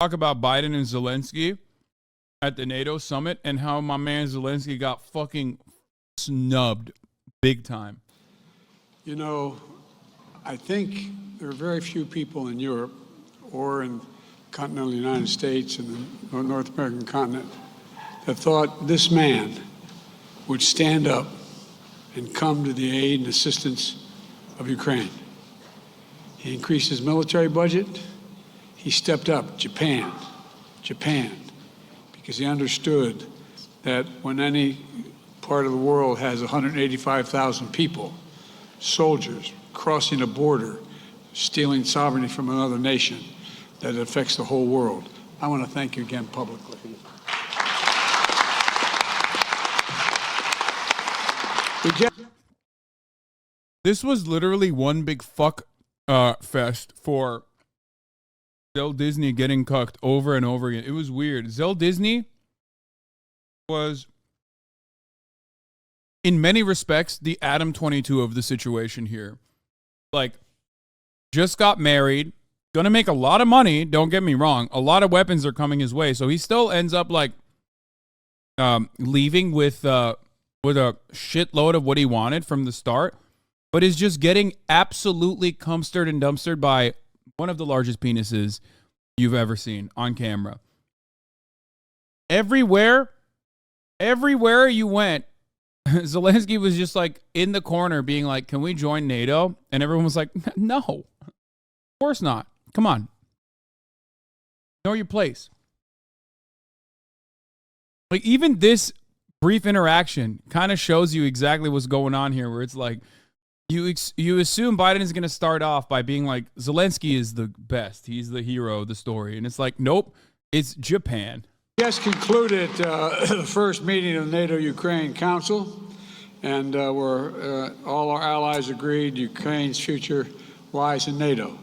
talk about Biden and Zelensky at the NATO summit and how my man Zelensky got fucking snubbed big time. You know, I think there are very few people in Europe or in continental United States and the North American continent that thought this man would stand up and come to the aid and assistance of Ukraine. He increased his military budget. He stepped up. Japan, because he understood that when any part of the world has 185,000 people, soldiers, crossing a border, stealing sovereignty from another nation, that it affects the whole world. I want to thank you again publicly. This was literally one big fuck fest for Zell Disney getting cucked over and over again. It was weird. Zell Disney was, in many respects, the Adam 22 of the situation here. Like, just got married, gonna make a lot of money, don't get me wrong. A lot of weapons are coming his way, so he still ends up, like, leaving with a shitload of what he wanted from the start, but is just getting absolutely cumstered and dumpstered by one of the largest penises you've ever seen on camera. Everywhere you went, Zelensky was just like in the corner being like, can we join NATO? And everyone was like, no, of course not. Come on. Know your place. Like, even this brief interaction kind of shows you exactly what's going on here, where it's like, you assume Biden is going to start off by being like, Zelensky is the best. He's the hero of the story. And it's like, nope, it's Japan. Just concluded the first meeting of the NATO-Ukraine Council, and where all our allies agreed Ukraine's future lies in NATO.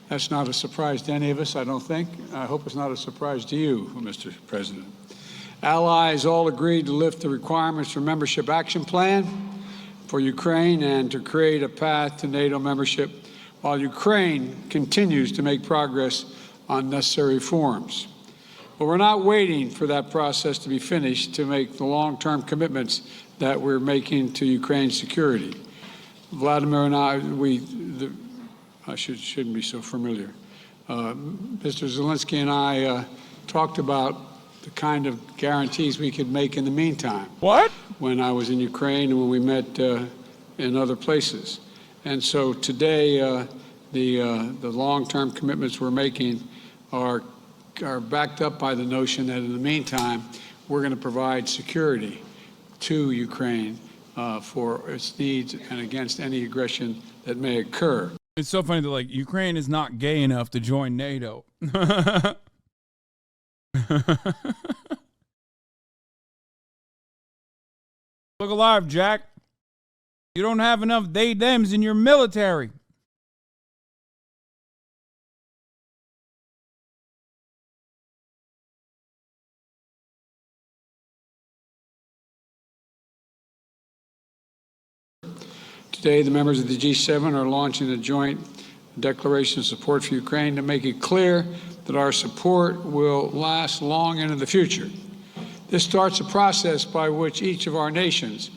That's not a surprise to any of us, I don't think. I hope it's not a surprise to you, Mr. President. Allies all agreed to lift the requirements for membership action plan for Ukraine and to create a path to NATO membership while Ukraine continues to make progress on necessary reforms. But we're not waiting for that process to be finished to make the long-term commitments that we're making to Ukraine's security. Vladimir and I shouldn't be so familiar. Mr. Zelensky and I talked about the kind of guarantees we could make in the meantime. What? When I was in Ukraine and when we met in other places. And so today, the long-term commitments we're making are backed up by the notion that in the meantime, we're going to provide security to Ukraine for its needs and against any aggression that may occur. It's so funny that, like, Ukraine is not gay enough to join NATO. Look alive, Jack. You don't have enough they-thems in your military. Today, the members of the G7 are launching a joint declaration of support for Ukraine to make it clear that our support will last long into the future. This starts a process by which each of our nations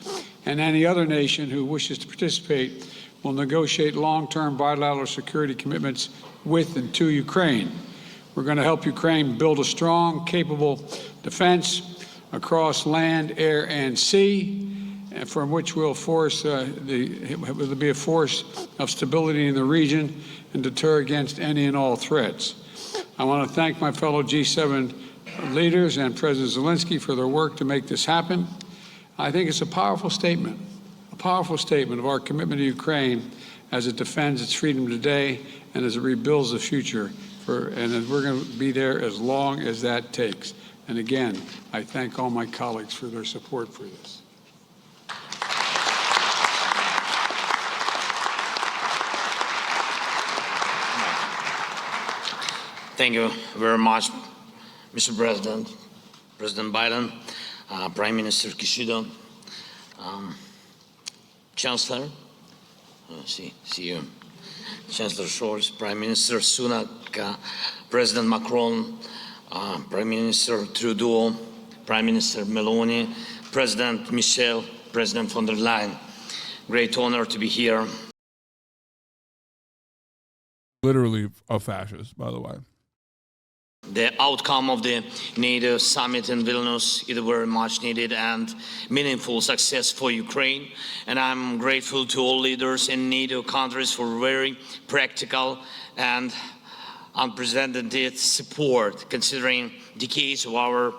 and any other nation who wishes to participate will negotiate long-term bilateral security commitments with and to Ukraine. We're going to help Ukraine build a strong, capable defense across land, air, and sea, from which will be a force of stability in the region and deter against any and all threats. I want to thank my fellow G7 leaders and President Zelensky for their work to make this happen. I think it's a powerful statement of our commitment to Ukraine as it defends its freedom today and as it rebuilds the future, and we're going to be there as long as that takes. And again, I thank all my colleagues for their support for this. Thank you very much, Mr. President, President Biden, Prime Minister Kishida, Chancellor, see you, Chancellor Scholz, Prime Minister Sunak, President Macron, Prime Minister Trudeau, Prime Minister Meloni, President Michel, President von der Leyen. Great honor to be here. Literally a fascist, by the way. The outcome of the NATO summit in Vilnius is very much needed and meaningful success for Ukraine. And I'm grateful to all leaders in NATO countries for very practical and unprecedented support, considering decades of our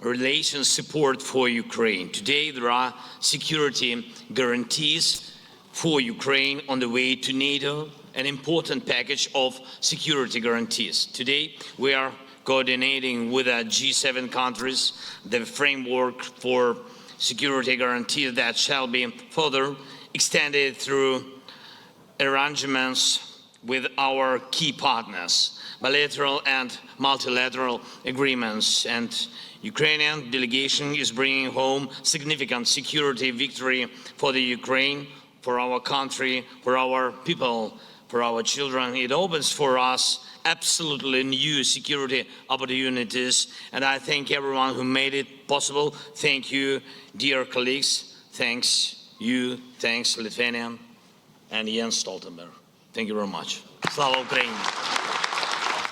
relations support for Ukraine. Today, there are security guarantees for Ukraine on the way to NATO, an important package of security guarantees. Today, we are coordinating with the G7 countries the framework for security guarantees that shall be further extended through arrangements with our key partners, bilateral and multilateral agreements. And Ukrainian delegation is bringing home significant security victory for the Ukraine, for our country, for our people, for our children. It opens for us absolutely new security opportunities, and I thank everyone who made it possible. Thank you, dear colleagues. Thanks you, thanks Lithuania and Jens Stoltenberg. Thank you very much. Slava Ukraini.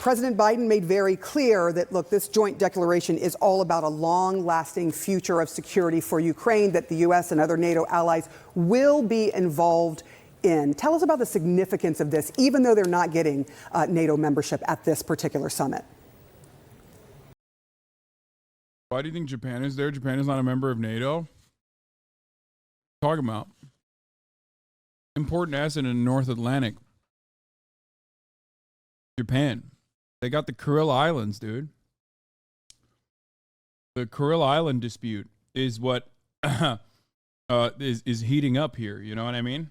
President Biden made very clear that, look, this joint declaration is all about a long-lasting future of security for Ukraine, that the U.S. and other NATO allies will be involved in. Tell us about the significance of this, even though they're not getting NATO membership at this particular summit. Why do you think Japan is there? Japan is not a member of NATO. Talking about important asset in the North Atlantic. Japan. They got the Kuril Islands, dude. The Kuril Island dispute is what is heating up here. You know what I mean?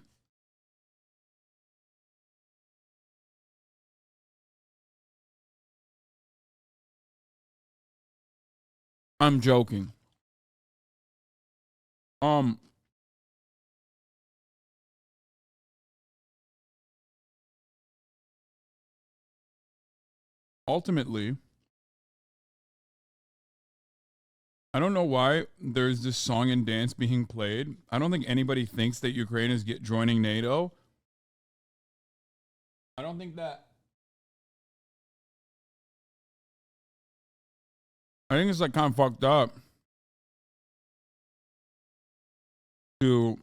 I'm joking. Ultimately, I don't know why there's this song and dance being played. I don't think anybody thinks that Ukraine is joining NATO. I don't think that. I think it's like kind of fucked up to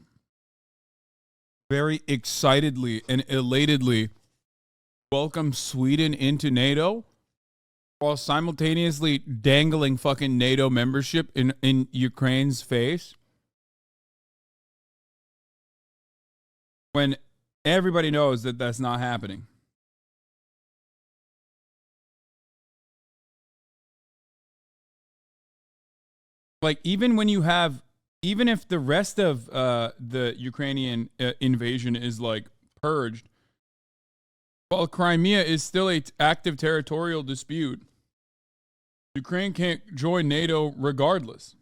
very excitedly and elatedly welcome Sweden into NATO while simultaneously dangling fucking NATO membership in Ukraine's face, when everybody knows that that's not happening. Like, even if the rest of the Ukrainian invasion is like purged, while Crimea is still an active territorial dispute, Ukraine can't join NATO regardless.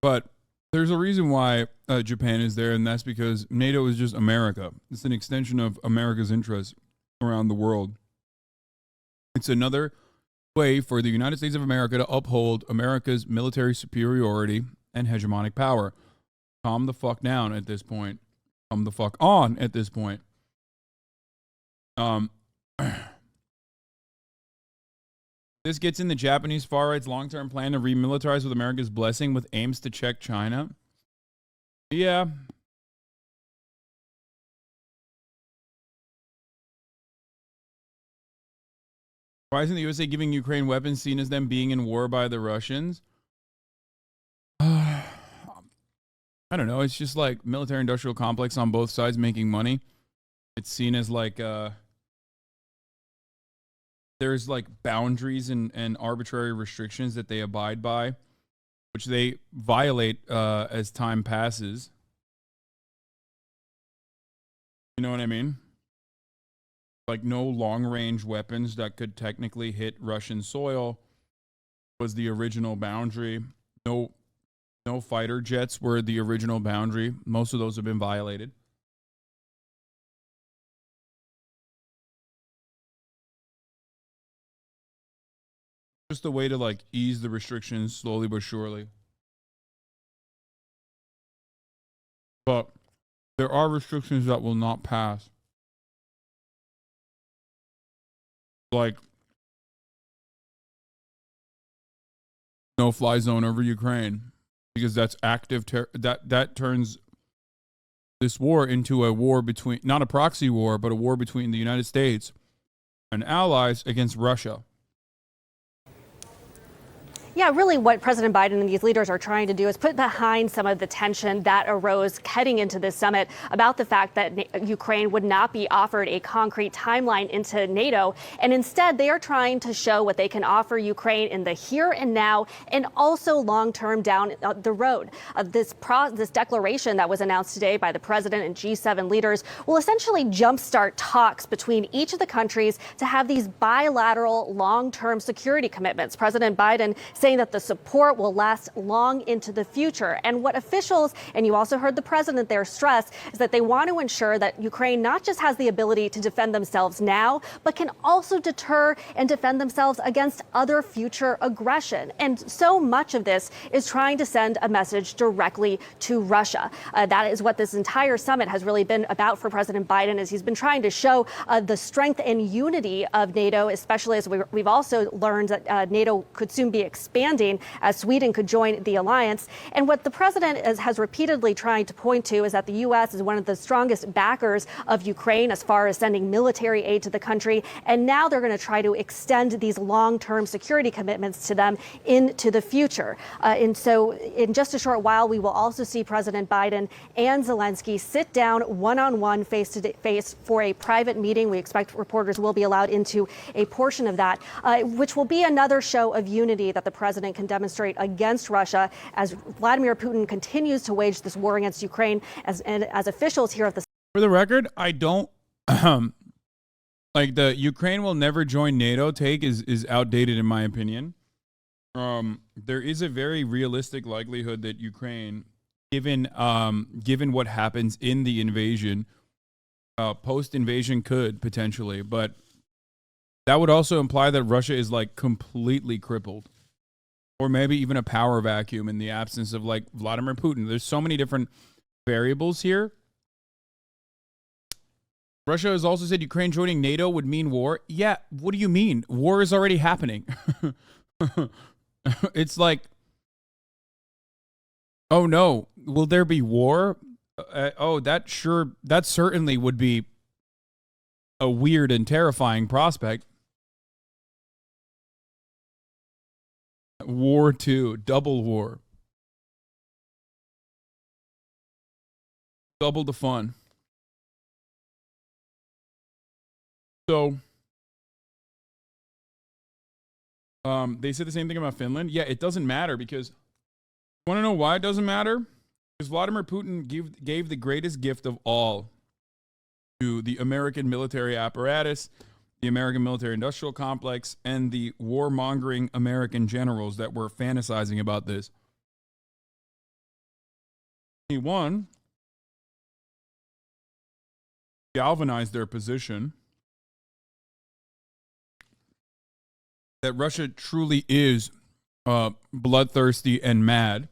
But there's a reason why Japan is there, and that's because NATO is just America. It's an extension of America's interests around the world. It's another way for the United States of America to uphold America's military superiority and hegemonic power. Calm the fuck down at this point. Calm the fuck on at this point. This gets in the Japanese far right's long-term plan to remilitarize with America's blessing with aims to check China. Yeah. Why isn't the USA giving Ukraine weapons seen as them being in war by the Russians? I don't know. It's just like military-industrial complex on both sides making money. It's seen as like... there's like boundaries and arbitrary restrictions that they abide by, which they violate as time passes. You know what I mean? Like no long-range weapons that could technically hit Russian soil was the original boundary. No fighter jets were the original boundary. Most of those have been violated. Just a way to like ease the restrictions slowly but surely. But there are restrictions that will not pass. Like no fly zone over Ukraine, because that's active that turns this war into a war between, not a proxy war, but a war between the United States and allies against Russia. Yeah, really what President Biden and these leaders are trying to do is put behind some of the tension that arose heading into this summit about the fact that Ukraine would not be offered a concrete timeline into NATO. And instead, they are trying to show what they can offer Ukraine in the here and now, and also long term down the road. This declaration that was announced today by the president and G7 leaders will essentially jumpstart talks between each of the countries to have these bilateral long term security commitments. President Biden saying that the support will last long into the future. And what officials, and you also heard the president there stress, is that they want to ensure that Ukraine not just has the ability to defend themselves now, but can also deter and defend themselves against other future aggression. And so much of this is trying to send a message directly to Russia. That is what this entire summit has really been about for President Biden, as he's been trying to show the strength and unity of NATO, especially as we've also learned that NATO could soon be expanding as Sweden could join the alliance. And what the president has repeatedly tried to point to is that the U.S. is one of the strongest backers of Ukraine as far as sending military aid to the country. And now they're going to try to extend these long-term security commitments to them into the future. And so in just a short while, we will also see President Biden and Zelensky sit down one-on-one, face-to-face for a private meeting. We expect reporters will be allowed into a portion of that, which will be another show of unity that the president can demonstrate against Russia as Vladimir Putin continues to wage this war against Ukraine. As officials here at the... For the record, I don't like the Ukraine will never join NATO take is outdated in my opinion. There is a very realistic likelihood that Ukraine, given what happens in the invasion, post-invasion could potentially, but that would also imply that Russia is like completely crippled. Or maybe even a power vacuum in the absence of like Vladimir Putin. There's so many different variables here. Russia has also said Ukraine joining NATO would mean war. Yeah, what do you mean? War is already happening. It's like, oh no, will there be war? That certainly would be a weird and terrifying prospect. War 2, double war. Double the fun. So, they said the same thing about Finland. Yeah, it doesn't matter because, want to know why it doesn't matter? Because Vladimir Putin gave the greatest gift of all to the American military apparatus, the American military industrial complex, and the warmongering American generals that were fantasizing about this. He won, galvanized their position that Russia truly is bloodthirsty and mad.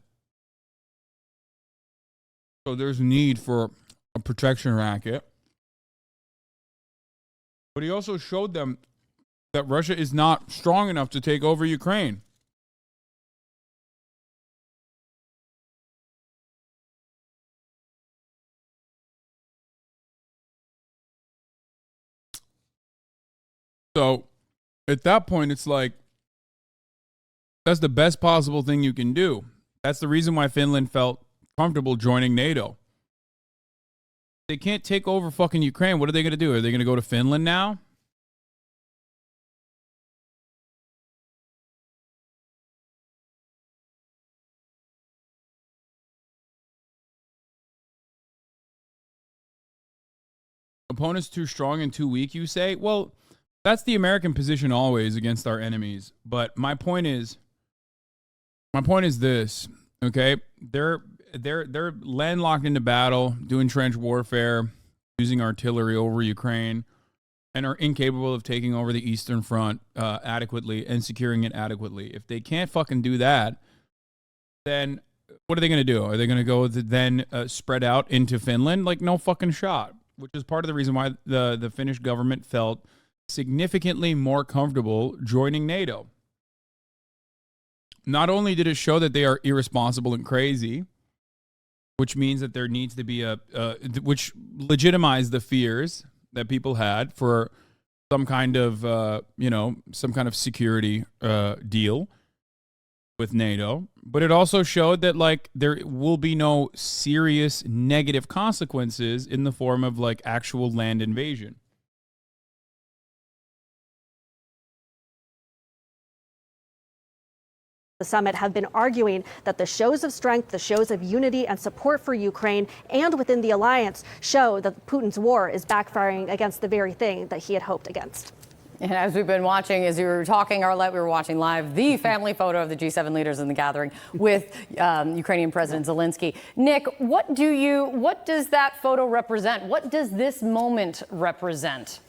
So there's need for a protection racket. But he also showed them that Russia is not strong enough to take over Ukraine. So at that point, it's like, that's the best possible thing you can do. That's the reason why Finland felt comfortable joining NATO. They can't take over fucking Ukraine. What are they going to do? Are they going to go to Finland now? Opponents too strong and too weak, you say? Well, that's the American position always against our enemies. But my point is this, okay? They're landlocked into battle, doing trench warfare, using artillery over Ukraine, and are incapable of taking over the Eastern Front adequately and securing it adequately. If they can't fucking do that, then what are they going to do? Are they going to go then spread out into Finland? Like, no fucking shot, which is part of the reason why the Finnish government felt significantly more comfortable joining NATO. Not only did it show that they are irresponsible and crazy, which means that there needs to be which legitimized the fears that people had for some kind of, some kind of security deal with NATO. But it also showed that, like, there will be no serious negative consequences in the form of, like, actual land invasion. The summit have been arguing that the shows of strength, the shows of unity and support for Ukraine and within the alliance show that Putin's war is backfiring against the very thing that he had hoped against. And as we've been watching, as you were talking, Arlette, we were watching live the family photo of the G7 leaders in the gathering with Ukrainian President Zelensky. Nick, what does that photo represent? What does this moment represent?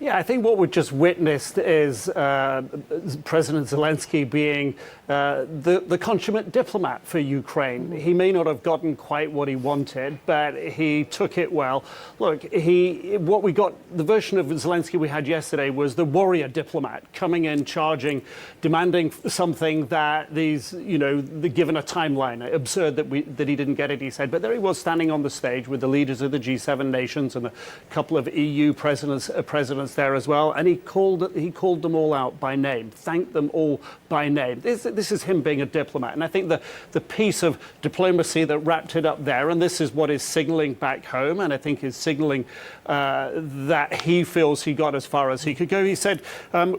Yeah, I think what we've just witnessed is President Zelensky being the consummate diplomat for Ukraine. He may not have gotten quite what he wanted, but he took it well. Look, what we got, the version of Zelensky we had yesterday was the warrior diplomat coming in, charging, demanding something that given a timeline. Absurd that he didn't get it, he said. But there he was standing on the stage with the leaders of the G7 nations and a couple of EU presidents there as well, and he called them all out by name, thanked them all by name. This is him being a diplomat, and I think the piece of diplomacy that wrapped it up there, and this is what is signaling back home, and I think is signaling that he feels he got as far as he could go. He said,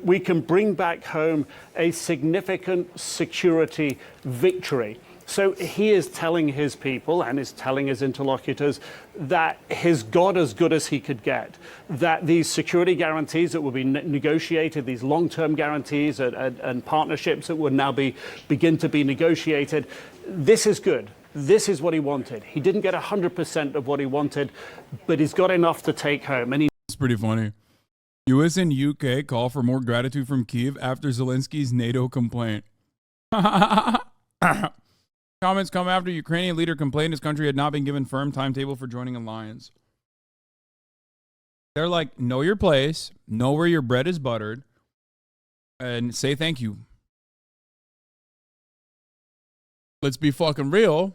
we can bring back home a significant security victory. So he is telling his people and is telling his interlocutors that he's got as good as he could get, that these security guarantees that will be negotiated, these long-term guarantees and partnerships that would now begin to be negotiated, this is good. This is what he wanted. He didn't get 100% of what he wanted, but he's got enough to take home. And It's pretty funny. US and UK call for more gratitude from Kyiv after Zelensky's NATO complaint. Comments come after Ukrainian leader complained his country had not been given firm timetable for joining alliance. They're like, know your place, know where your bread is buttered, and say thank you. Let's be fucking real.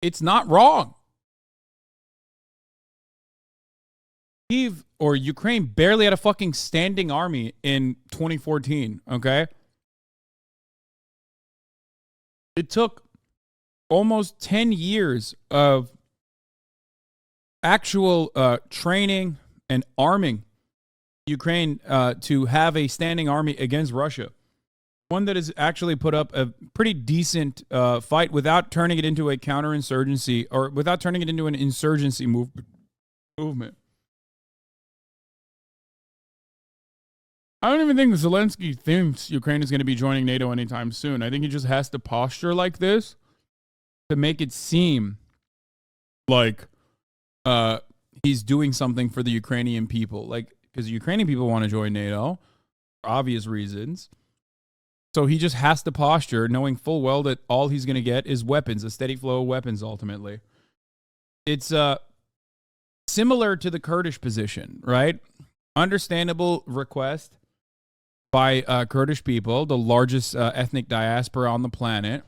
It's not wrong. Kyiv or Ukraine barely had a fucking standing army in 2014, okay? It took almost 10 years of actual training and arming Ukraine to have a standing army against Russia. One that has actually put up a pretty decent fight without turning it into a counterinsurgency or without turning it into an insurgency movement. I don't even think Zelensky thinks Ukraine is going to be joining NATO anytime soon. I think he just has to posture like this to make it seem like he's doing something for the Ukrainian people. Like, because the Ukrainian people want to join NATO for obvious reasons. So he just has to posture knowing full well that all he's going to get is weapons, a steady flow of weapons ultimately. It's similar to the Kurdish position, right? Understandable request by Kurdish people, the largest ethnic diaspora on the planet,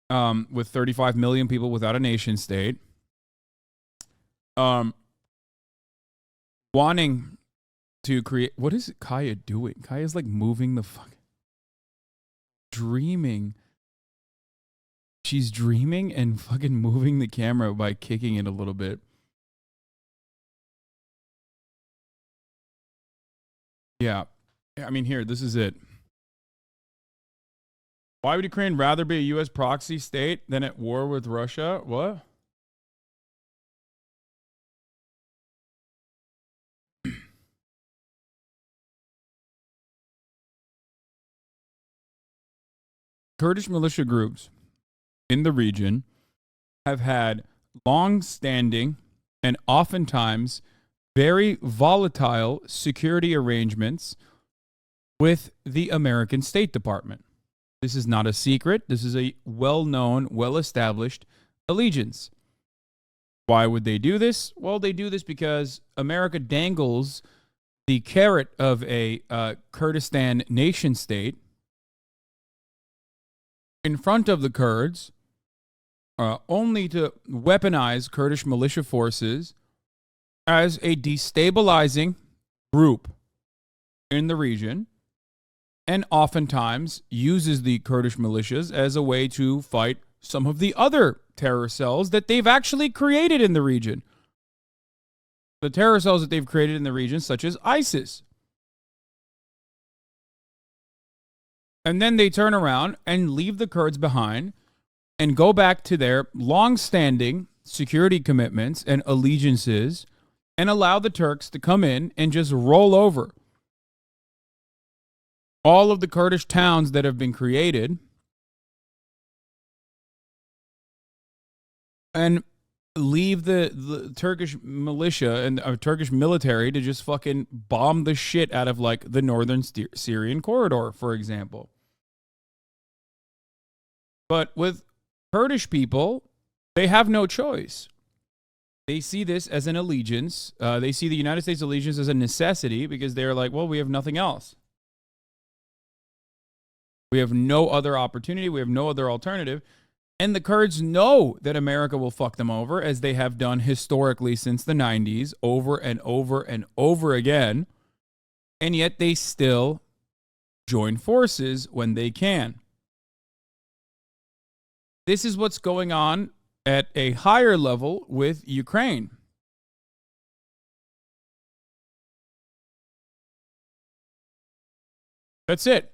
with 35 million people without a nation state, wanting to create... What is Kaya doing? Kaya's like moving the fuck... Dreaming. She's dreaming and fucking moving the camera by kicking it a little bit. Yeah. I mean, here, this is it. Why would Ukraine rather be a U.S. proxy state than at war with Russia? What? Kurdish militia groups in the region have had long-standing and oftentimes very volatile security arrangements with the American State Department. This is not a secret. This is a well-known, well-established allegiance. Why would they do this? Well, they do this because America dangles the carrot of a Kurdistan nation state in front of the Kurds, only to weaponize Kurdish militia forces as a destabilizing group in the region, and oftentimes uses the Kurdish militias as a way to fight some of the other terror cells that they've actually created in the region. The terror cells that they've created in the region, such as ISIS. And then they turn around and leave the Kurds behind and go back to their long-standing security commitments and allegiances and allow the Turks to come in and just roll over all of the Kurdish towns that have been created and leave the Turkish militia and Turkish military to just fucking bomb the shit out of like the northern Syrian corridor, for example. But with Kurdish people, they have no choice. They see this as an allegiance. They see the United States allegiance as a necessity because they're like, well, we have nothing else. We have no other opportunity. We have no other alternative. And the Kurds know that America will fuck them over, as they have done historically since the 90s, over and over and over again. And yet they still join forces when they can. This is what's going on at a higher level with Ukraine. That's it.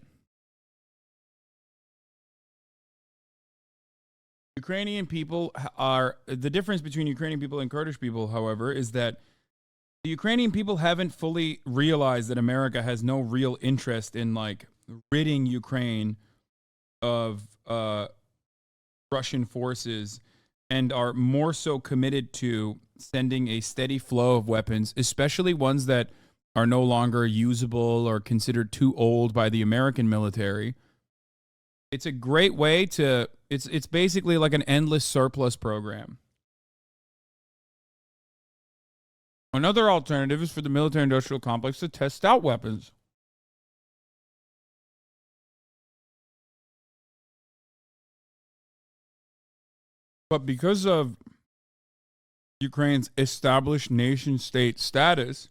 Ukrainian people are, the difference between Ukrainian people and Kurdish people, however, is that the Ukrainian people haven't fully realized that America has no real interest in like ridding Ukraine of Russian forces, and are more so committed to sending a steady flow of weapons, especially ones that are no longer usable or considered too old by the American military. It's a great way to, it's basically like an endless surplus program. Another alternative is for the military-industrial complex to test out weapons. But because of Ukraine's established nation-state status,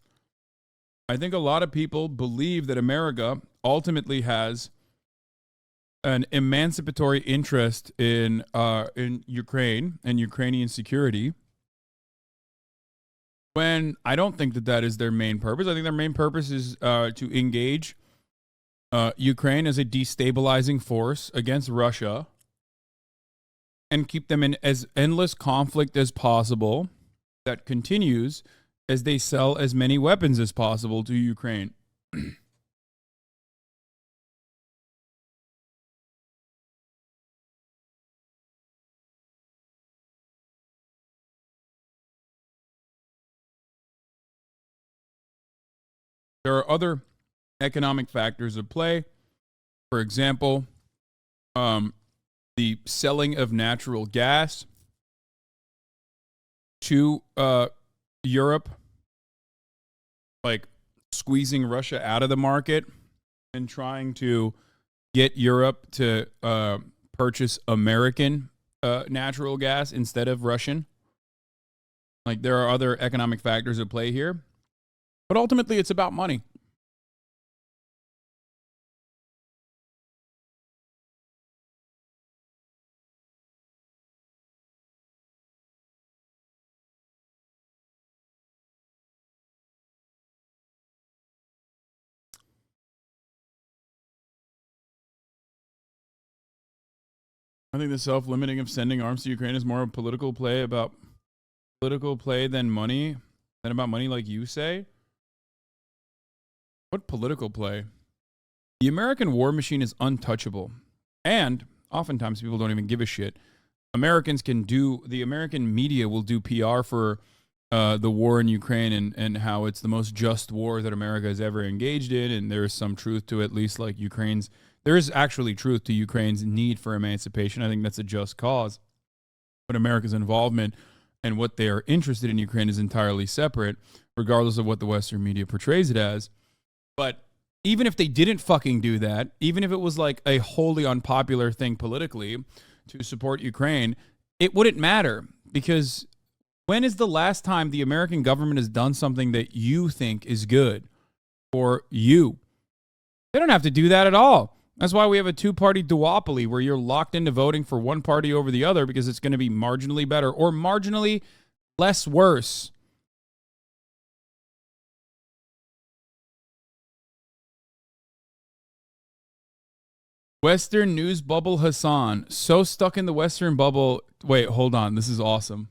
I think a lot of people believe that America ultimately has an emancipatory interest in Ukraine and Ukrainian security, when I don't think that that is their main purpose. I think their main purpose is to engage Ukraine as a destabilizing force against Russia and keep them in as endless conflict as possible that continues as they sell as many weapons as possible to Ukraine. There are other economic factors at play. For example, the selling of natural gas to Europe, like squeezing Russia out of the market and trying to get Europe to purchase American natural gas instead of Russian. Like, there are other economic factors at play here. But ultimately, it's about money. I think the self-limiting of sending arms to Ukraine is more a political play than money, than about money, like you say. What political play? The American war machine is untouchable. And oftentimes people don't even give a shit. The American media will do PR for the war in Ukraine and how it's the most just war that America has ever engaged in. And there is some truth to at least like there is actually truth to Ukraine's need for emancipation. I think that's a just cause. But America's involvement and what they are interested in Ukraine is entirely separate, regardless of what the Western media portrays it as. But even if they didn't fucking do that, even if it was like a wholly unpopular thing politically to support Ukraine, it wouldn't matter, because when is the last time the American government has done something that you think is good for you? They don't have to do that at all. That's why we have a two-party duopoly where you're locked into voting for one party over the other because it's going to be marginally better or marginally less worse. Western news bubble Hasan. So stuck in the Western bubble. Wait, hold on. This is awesome.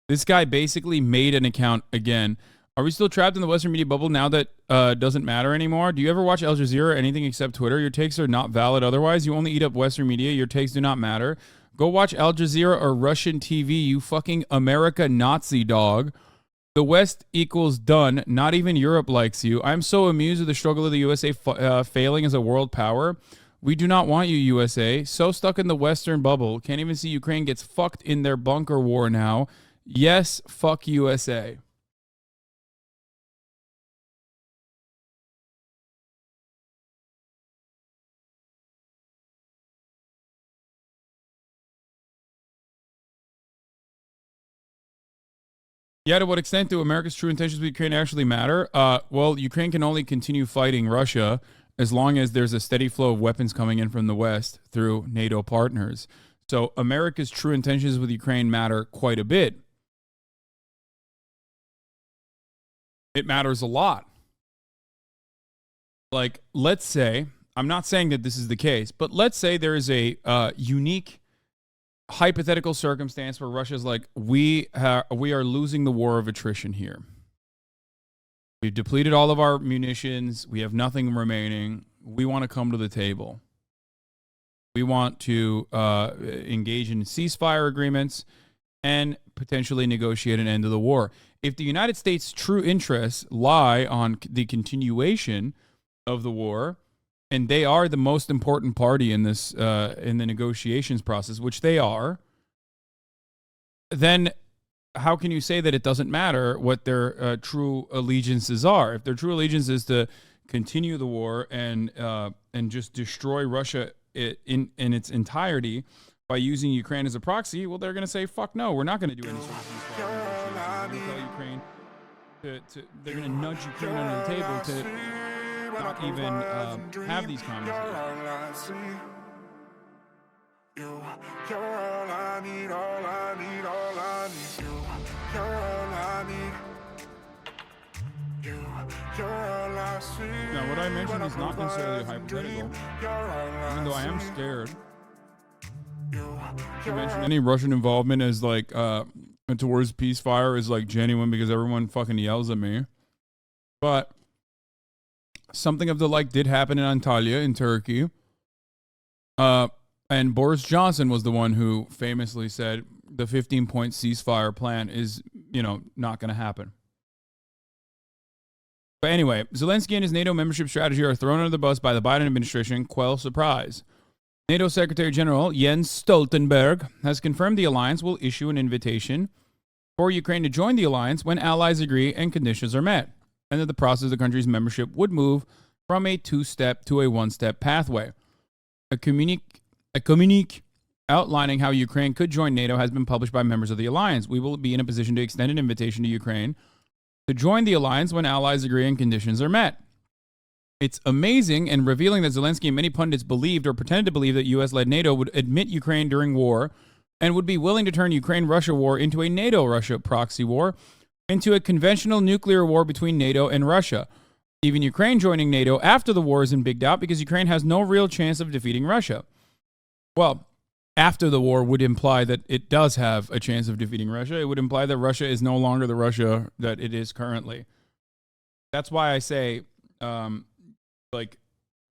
This guy basically made an account again. Are we still trapped in the Western media bubble now that doesn't matter anymore? Do you ever watch Al Jazeera or anything except Twitter? Your takes are not valid otherwise. You only eat up Western media. Your takes do not matter. Go watch Al Jazeera or Russian TV, you fucking America Nazi dog. The West equals done. Not even Europe likes you. I'm so amused with the struggle of the USA failing as a world power. We do not want you, USA. So stuck in the Western bubble. Can't even see Ukraine gets fucked in their bunker war now. Yes, fuck USA. Yeah, to what extent do America's true intentions with Ukraine actually matter? Well, Ukraine can only continue fighting Russia as long as there's a steady flow of weapons coming in from the West through NATO partners. So America's true intentions with Ukraine matter quite a bit. It matters a lot. Like, let's say, I'm not saying that this is the case, but let's say there is a unique hypothetical circumstance where Russia's like, we are losing the war of attrition here. We've depleted all of our munitions. We have nothing remaining. We want to come to the table. We want to engage in ceasefire agreements and potentially negotiate an end to the war. If the United States' true interests lie on the continuation of the war, and they are the most important party in this in the negotiations process, which they are, then how can you say that it doesn't matter what their true allegiances are? If their true allegiance is to continue the war and just destroy Russia in its entirety by using Ukraine as a proxy, well, they're going to say, fuck no, we're not going to do any sort of ceasefire negotiations. They're going to tell Ukraine they're going to nudge Ukraine under the table to not even have these conversations. Now, what I mentioned is not necessarily hypothetical, even though I am scared to mention any Russian involvement as like towards peacefire is like genuine because everyone fucking yells at me. But something of the like did happen in Antalya in Turkey. And Boris Johnson was the one who famously said the 15-point ceasefire plan is, not going to happen. But anyway, Zelensky and his NATO membership strategy are thrown under the bus by the Biden administration. Quell surprise. NATO Secretary General Jens Stoltenberg has confirmed the alliance will issue an invitation for Ukraine to join the alliance when allies agree and conditions are met, and that the process of the country's membership would move from a two-step to a one-step pathway. A communique outlining how Ukraine could join NATO has been published by members of the alliance. We will be in a position to extend an invitation to Ukraine to join the alliance when allies agree and conditions are met. It's amazing and revealing that Zelensky and many pundits believed or pretended to believe that U.S.-led NATO would admit Ukraine during war and would be willing to turn Ukraine-Russia war into a NATO-Russia proxy war, into a conventional nuclear war between NATO and Russia. Even Ukraine joining NATO after the war is in big doubt because Ukraine has no real chance of defeating Russia. Well, after the war would imply that it does have a chance of defeating Russia. It would imply that Russia is no longer the Russia that it is currently. That's why I say,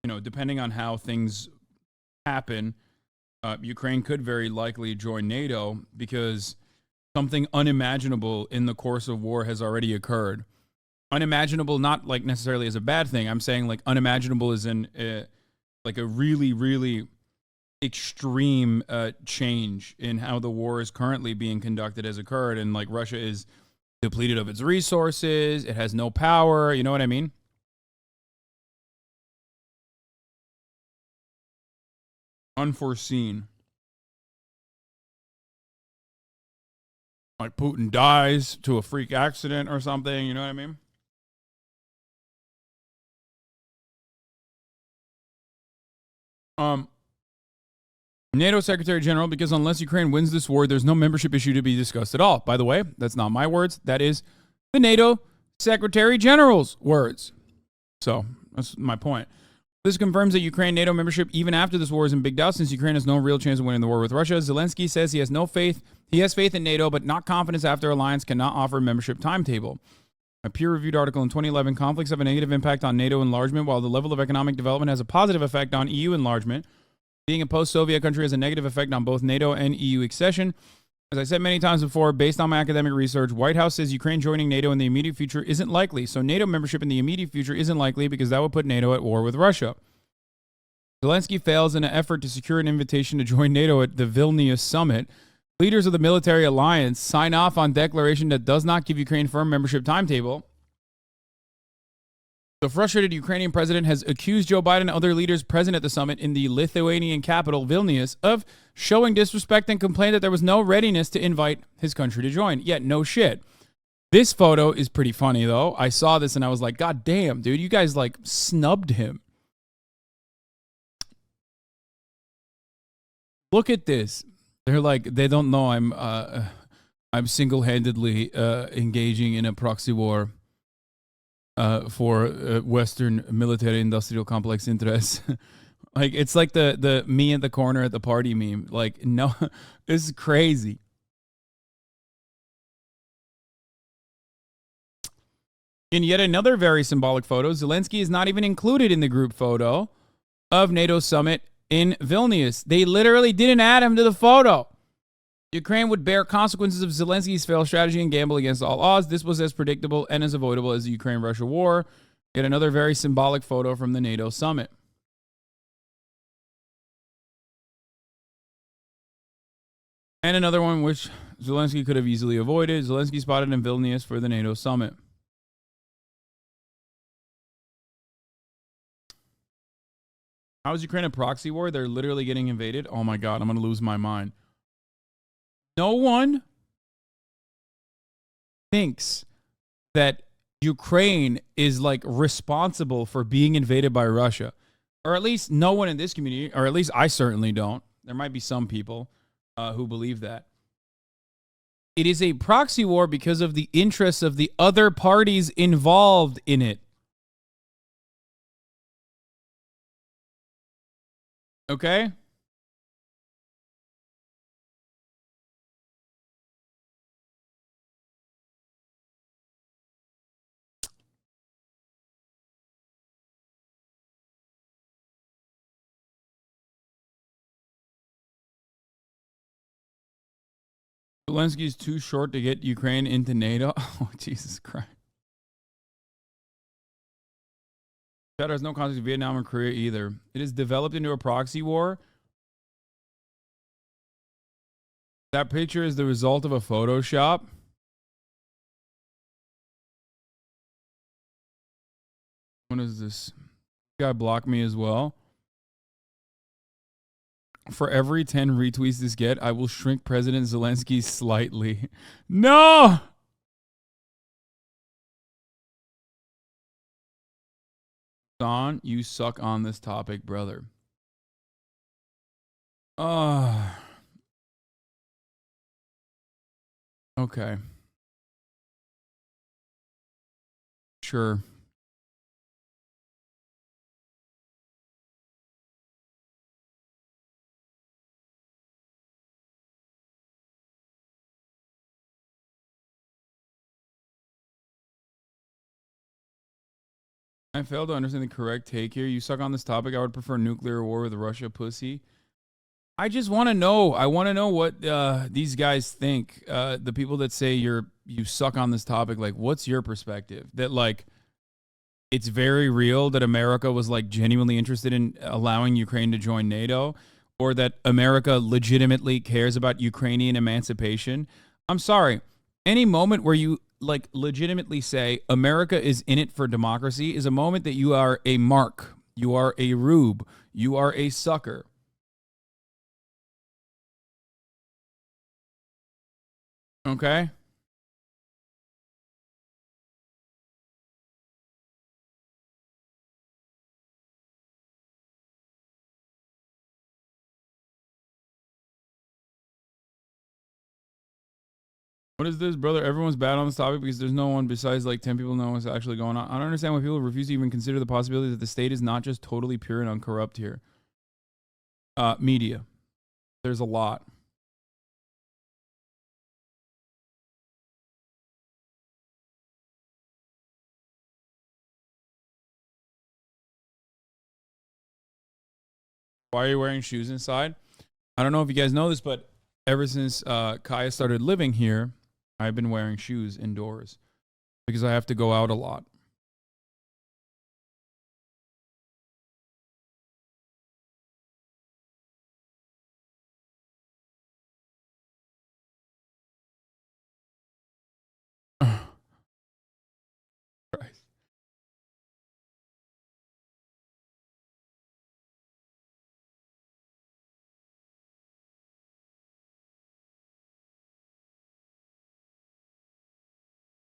depending on how things happen, Ukraine could very likely join NATO because something unimaginable in the course of war has already occurred. Unimaginable, not like necessarily as a bad thing. I'm saying like unimaginable is in like a really, really extreme change in how the war is currently being conducted has occurred. And like Russia is depleted of its resources. It has no power. You know what I mean? Unforeseen. Like Putin dies to a freak accident or something. You know what I mean? NATO Secretary General, because unless Ukraine wins this war, there's no membership issue to be discussed at all. By the way, that's not my words. That is the NATO Secretary General's words. So that's my point. This confirms that Ukraine NATO membership, even after this war, is in big doubt since Ukraine has no real chance of winning the war with Russia. Zelensky says he has no faith. He has faith in NATO, but not confidence after alliance cannot offer a membership timetable. A peer-reviewed article in 2011, conflicts have a negative impact on NATO enlargement, while the level of economic development has a positive effect on EU enlargement. Being a post-Soviet country has a negative effect on both NATO and EU accession. As I said many times before, based on my academic research, White House says Ukraine joining NATO in the immediate future isn't likely. So NATO membership in the immediate future isn't likely because that would put NATO at war with Russia. Zelensky fails in an effort to secure an invitation to join NATO at the Vilnius summit. Leaders of the military alliance sign off on declaration that does not give Ukraine firm membership timetable. The frustrated Ukrainian president has accused Joe Biden and other leaders present at the summit in the Lithuanian capital, Vilnius, of showing disrespect and complained that there was no readiness to invite his country to join. Yet, no shit. This photo is pretty funny, though. I saw this and I was like, God damn, dude, you guys like snubbed him. Look at this. They're like, they don't know I'm single-handedly engaging in a proxy war for Western military-industrial complex interests. Like, it's like the me at the corner at the party meme. Like, no, this is crazy. In yet another very symbolic photo, Zelensky is not even included in the group photo of NATO summit in Vilnius. They literally didn't add him to the photo. Ukraine would bear consequences of Zelensky's failed strategy and gamble against all odds. This was as predictable and as avoidable as the Ukraine-Russia war. Yet another very symbolic photo from the NATO summit. And another one which Zelensky could have easily avoided. Zelensky spotted in Vilnius for the NATO summit. How is Ukraine a proxy war? They're literally getting invaded. Oh my God, I'm going to lose my mind. No one thinks that Ukraine is like responsible for being invaded by Russia. Or at least no one in this community, or at least I certainly don't. There might be some people who believe that. It is a proxy war because of the interests of the other parties involved in it. Okay? Zelensky is too short to get Ukraine into NATO. Oh, Jesus Christ. Chad has no context in Vietnam or Korea either. It is developed into a proxy war. That picture is the result of a Photoshop. What is this? This guy blocked me as well. For every 10 retweets this get, I will shrink President Zelensky slightly. No! Hasan, you suck on this topic, brother. Okay. Sure. I failed to understand the correct take here. You suck on this topic. I would prefer nuclear war with Russia, pussy. I just want to know. I want to know what these guys think. The people that say you suck on this topic. Like, what's your perspective? That like, it's very real that America was like genuinely interested in allowing Ukraine to join NATO, or that America legitimately cares about Ukrainian emancipation. I'm sorry. Any moment where you like legitimately say America is in it for democracy is a moment that you are a mark, you are a rube, you are a sucker. Okay? What is this, brother? Everyone's bad on this topic because there's no one besides like 10 people know what's actually going on. I don't understand why people refuse to even consider the possibility that the state is not just totally pure and uncorrupt here. Media. There's a lot. Why are you wearing shoes inside? I don't know if you guys know this, but ever since Kaya started living here, I've been wearing shoes indoors because I have to go out a lot. Christ.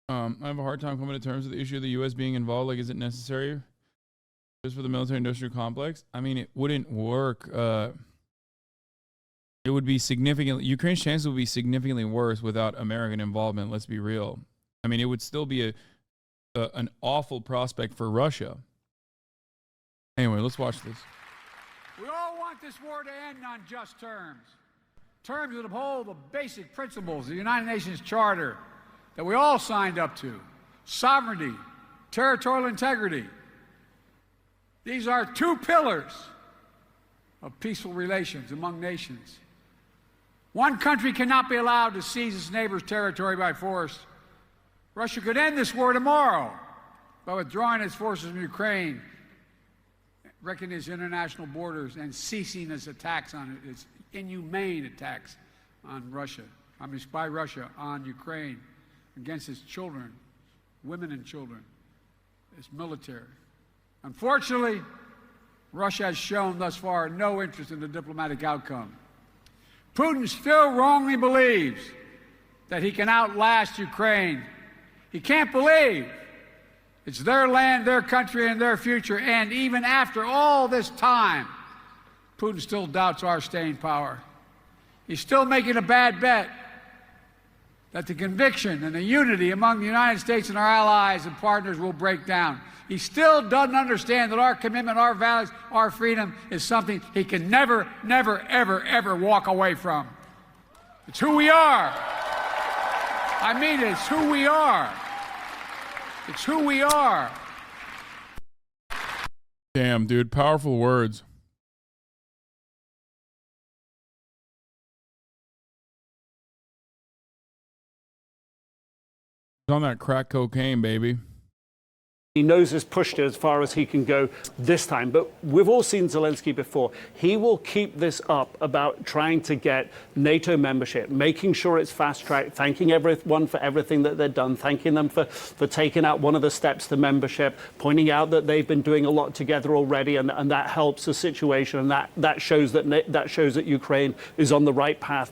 I have a hard time coming to terms with the issue of the U.S. being involved. Like, is it necessary just for the military-industrial complex? I mean, it wouldn't work. It would be significantly. Ukraine's chances would be significantly worse without American involvement. Let's be real. I mean, it would still be an awful prospect for Russia. Anyway, let's watch this. We all want this war to end on just terms. Terms that uphold the basic principles of the United Nations Charter that we all signed up to. Sovereignty, territorial integrity. These are two pillars of peaceful relations among nations. One country cannot be allowed to seize its neighbor's territory by force. Russia could end this war tomorrow by withdrawing its forces from Ukraine, wrecking its international borders, and ceasing its attacks on it, its inhumane attacks on Russia. By Russia on Ukraine, against its children, women and children, its military. Unfortunately, Russia has shown thus far no interest in the diplomatic outcome. Putin still wrongly believes that he can outlast Ukraine. He can't believe it's their land, their country, and their future. And even after all this time, Putin still doubts our staying power. He's still making a bad bet that the conviction and the unity among the United States and our allies and partners will break down. He still doesn't understand that our commitment, our values, our freedom is something he can never, never, ever, ever walk away from. It's who we are. I mean, it's who we are. It's who we are. Damn, dude, powerful words. He's on that crack cocaine, baby. He knows he's pushed it as far as he can go this time. But we've all seen Zelensky before. He will keep this up about trying to get NATO membership, making sure it's fast-tracked, thanking everyone for everything that they've done, thanking them for taking out one of the steps to membership, pointing out that they've been doing a lot together already, and that helps the situation, and that shows that Ukraine is on the right path,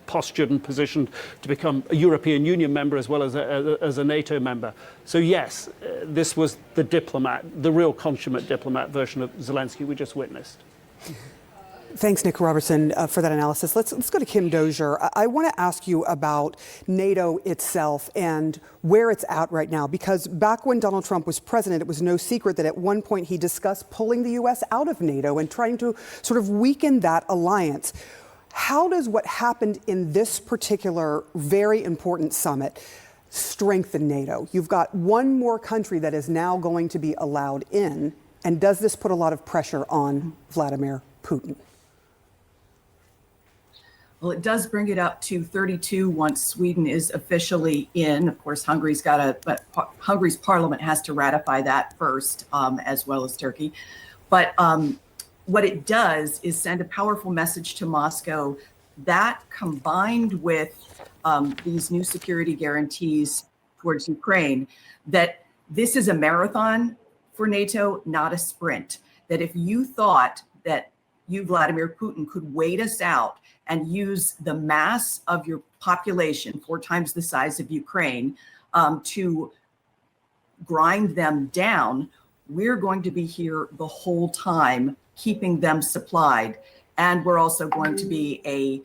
postured and positioned to become a European Union member as well as a NATO member. So yes, this was the diplomat, the real consummate diplomat version of Zelensky we just witnessed. Thanks, Nick Robertson, for that analysis. Let's go to Kim Dozier. I want to ask you about NATO itself and where it's at right now, because back when Donald Trump was president, it was no secret that at one point he discussed pulling the U.S. out of NATO and trying to sort of weaken that alliance. How does what happened in this particular very important summit strengthen NATO? You've got one more country that is now going to be allowed in, and does this put a lot of pressure on Vladimir Putin? Well, it does bring it up to 32 once Sweden is officially in. Of course, Hungary's parliament has to ratify that first, as well as Turkey. But what it does is send a powerful message to Moscow that, combined with these new security guarantees towards Ukraine, that this is a marathon for NATO, not a sprint. That if you thought that you, Vladimir Putin, could wait us out and use the mass of your population, 4 times the size of Ukraine, to grind them down, we're going to be here the whole time, keeping them supplied. And we're also going to be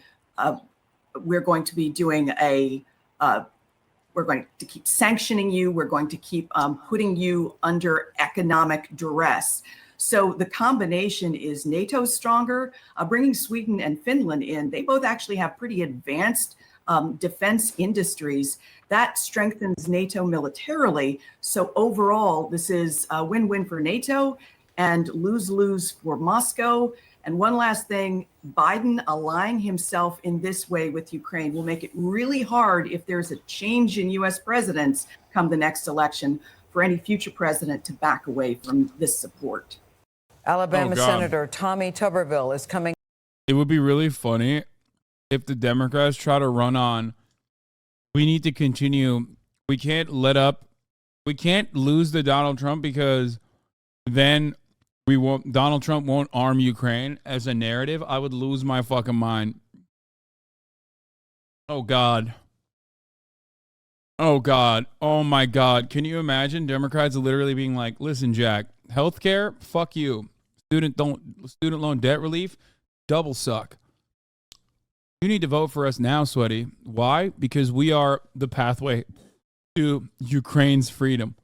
we're going to keep sanctioning you. We're going to keep putting you under economic duress. So the combination is NATO's stronger. Bringing Sweden and Finland in, they both actually have pretty advanced defense industries. That strengthens NATO militarily. So overall, this is a win-win for NATO and lose-lose for Moscow. And one last thing, Biden aligning himself in this way with Ukraine will make it really hard, if there's a change in U.S. presidents come the next election, for any future president to back away from this support. Alabama Senator Tommy Tuberville is coming. It would be really funny if the Democrats try to run on, we need to continue. We can't let up. We can't lose to Donald Trump, because then Donald Trump won't arm Ukraine as a narrative. I would lose my fucking mind. Oh, God. Oh, God. Oh, my God. Can you imagine Democrats literally being like, listen, Jack, healthcare, fuck you. Student loan debt relief, double suck. You need to vote for us now, sweaty. Why? Because we are the pathway to Ukraine's freedom.